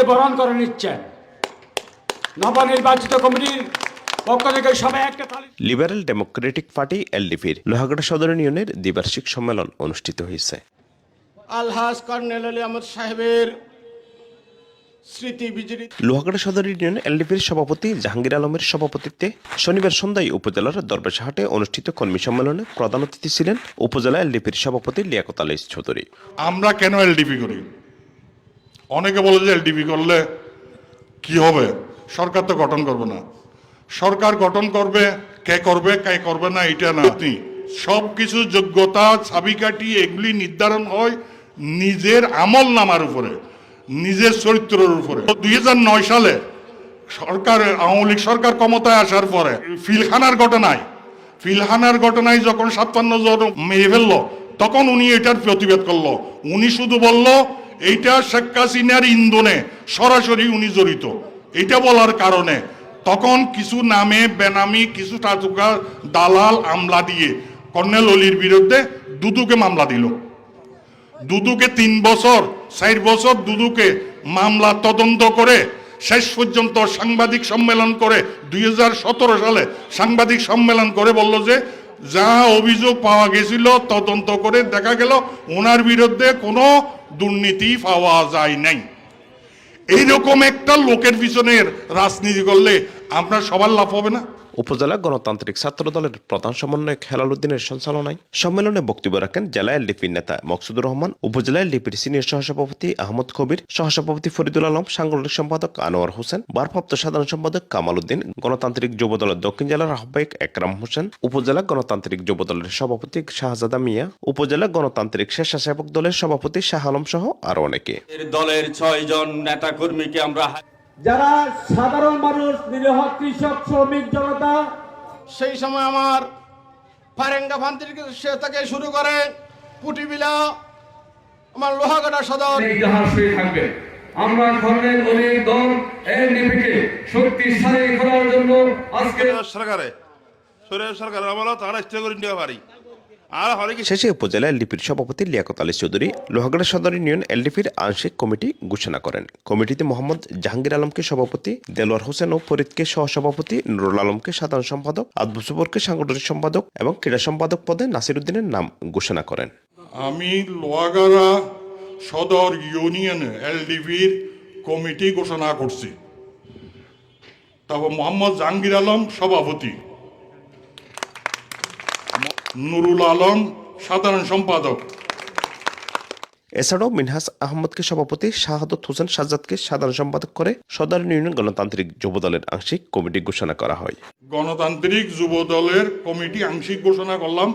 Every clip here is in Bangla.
বরণ করে নিচ্ছেন। নবনির্বাচিত কমিটির পক্ষ থেকে সবাই একটা তালি। লিবারেল ডেমোক্রেটিক পার্টি এলডিপির লোহাগড়া সদর ইউনিয়নের দ্বিবার্ষিক সম্মেলন অনুষ্ঠিত হয়েছে। আলহাজ কর্নেল আলী আহমদ সাহেবের স্মৃতি বিজড়িত লোহাগড়া সদর ইউনিয়ন এলডিপির সভাপতি জাহাঙ্গীর আলমের সভাপতিত্বে শনিবার সন্ধ্যায় উপজেলার দরবেশহাটে অনুষ্ঠিত কর্মী সম্মেলনে প্রধান অতিথি ছিলেন উপজেলা এলডিপির সভাপতি লিয়াকত আলী চৌধুরী। আমরা কেন এলডিপি করি? অনেকে বলে যে এলডিপি করলে কি হবে, সরকার তো গঠন করবে না। সরকার গঠন করবে, কে করবে না এটা না। সব কিছু যোগ্যতা চাবিকাঠি এগুলি নির্ধারণ হয় নিজের আমল নামার উপরে, নিজের চরিত্রের উপরে। 2009 সালে সরকার, আওয়ামী লীগ সরকার ক্ষমতায় আসার পরে ফিলহানার ঘটনায় যখন 57 জন মেরে ফেললো, তখন উনি এটার প্রতিবাদ করলো। উনি শুধু বলল এইটা শেখ হাসিনার ইন্ধনে সরাসরি উনি জড়িত। এটা বলার কারণে তখন কিছু নামে বেনামি কিছু টাকা দালাল আমলা দিয়ে কর্নেল অলির বিরুদ্ধে দুদুকে মামলা দিল। দুদুকে 3 বছর 4 বছর দুদুকে মামলা তদন্ত করে শেষ পর্যন্ত সাংবাদিক সম্মেলন করে 2017 সালে সাংবাদিক সম্মেলন করে বলল যে যা অভিযোগ পাওয়া গেছিল তদন্ত করে দেখা গেল ওনার বিরুদ্ধে কোনো দুর্নীতি পাওয়া যায় নাই। এইরকম একটা লোকের পিছনে রাজনীতি করলে আপনার সবার লাভ হবে না? উপজেলা গণতান্ত্রিক ছাত্র দলের প্রধান সমন্বয়ক হেলাল উদ্দিনের সঞ্চালনায় সম্মেলনে বক্তব্য রাখেন জেলা এলডিপির নেতা মকসুদুর রহমান, উপজেলা এলডিপির সিনিয়র সহসভাপতি আহমদ কবির, সহসভাপতি ফরিদুল আলম, সাংগঠনিক সম্পাদক আনোয়ার হোসেন, ভারপ্রাপ্ত সাধারণ সম্পাদক কামাল উদ্দিন, গণতান্ত্রিক যুবদলের দক্ষিণ জেলার আহ্বায়ক একরাম হোসেন, উপজেলা গণতান্ত্রিক যুবদলের সভাপতি শাহজাদা মিয়া, উপজেলা গণতান্ত্রিক স্বেচ্ছাসেবক দলের সভাপতি শাহ আলম সহ আরো অনেকে। দলের 6 জন নেতা কর্মীকে আমরা, যারা সাধারণ মানুষ, নিরীহ কৃষক, শ্রমিক জনতা, সেই সময় আমার ফারেঙ্গা ফান্তির থেকে শুরু করে পুটিবিলা, আমার লোহাগড়া সদর ইতিহাস হয়ে থাকবে। আমরা কর্নেল অলির দল এলডিপিকে শক্তিশালী করার জন্য আজকে সরকারের আমলা তারা ইচ্ছা করে নিতে পারি। শেষে উপজেলা এলডিপির সভাপতি লিয়াকত আলী চৌধুরী লোহাগড়া সদর ইউনিয়ন এলডিপির আংশিক কমিটি ঘোষণা করেন। কমিটিতে মোহাম্মদ জাহাঙ্গীর আলমকে সভাপতি, দেলোয়ার হোসেন ও ফরিদকে সহসভাপতি, নুরুল আলমকে সাধারণ সম্পাদক, আব্দুল সুবরকে সাংগঠনিক সম্পাদক এবং ক্রীড়া সম্পাদক পদে নাসির উদ্দিনের নাম ঘোষণা করেন। আমি লোহাগড়া সদর ইউনিয়ন এলডিপির কমিটি ঘোষণা করছি। তারপর মোহাম্মদ জাহাঙ্গীর আলম সভাপতি, নুরুল আলম সাধারণ সম্পাদক। এছাড়াও মিনহাজ আহমদকে সভাপতি, শাহাদত হোসেন সাজ্জাদকে সাধারণ সম্পাদক করে সদর ইউনিয়ন গণতান্ত্রিক যুবদলের আংশিক কমিটি ঘোষণা করা হয়। গণতান্ত্রিক যুবদলের কমিটি আংশিক ঘোষণা করলাম।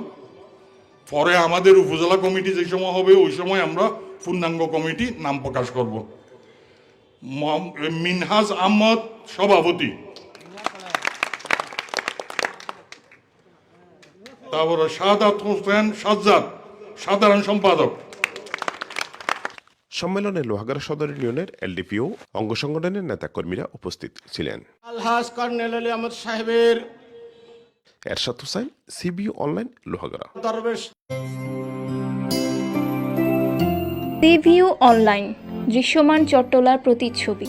পরে আমাদের উপজেলা কমিটি যে সময় হবে ওই সময় আমরা পূর্ণাঙ্গ কমিটি নাম প্রকাশ করব। মিনহাজ আহমদ সভাপতি, তারপরে শাহাদাত হোসেন সাজ্জাদ সাধারণ সম্পাদক। সম্মেলনে লোহাগড়া সদর ইউনিয়নের এলডিপি ও অঙ্গ সংগঠনের নেতাকর্মীরা উপস্থিত ছিলেন। আলহাজ কর্নেল আলী আহমদ সাহেবের এরশাদ হোসেন, সিবিও অনলাইন, লোহাগড়া। দরবেশ সিভিউ অনলাইন, দৃশ্যমান চট্টলার প্রতিচ্ছবি।